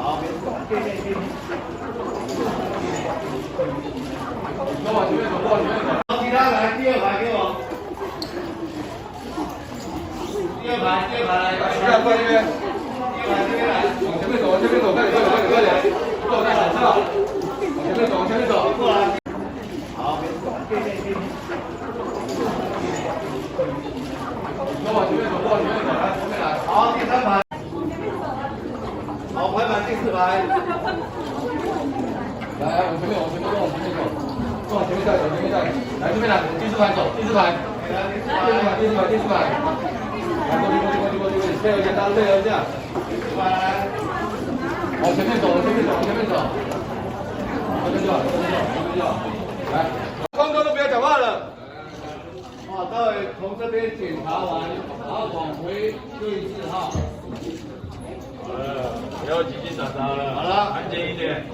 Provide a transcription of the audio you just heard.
好，别动，对对对。往前面走，往前面走。其他来，第二排给我。第二排来，徐亮过这边。第二排这边来。往前面走，往前面走，快点，快点，快点，快点。坐在缆车。往前面走，往前面走。过来。好，别动，对对对。往前面走，往前面走，来，后面来。好，第三排。好，排满第四排。来，往前面，往前面走，往前面走。往前面带走，往前面带。来这边来，第四排走，第四排。第四排。来，过去，配合一下，大家配合一下。第四排来。往前面走，往前面走，往前面走。这边就好，来，空中都不要讲话了。好，待会从这边检查完，然后往回对4号。好了，不要叽叽喳喳了，好了，安静一点。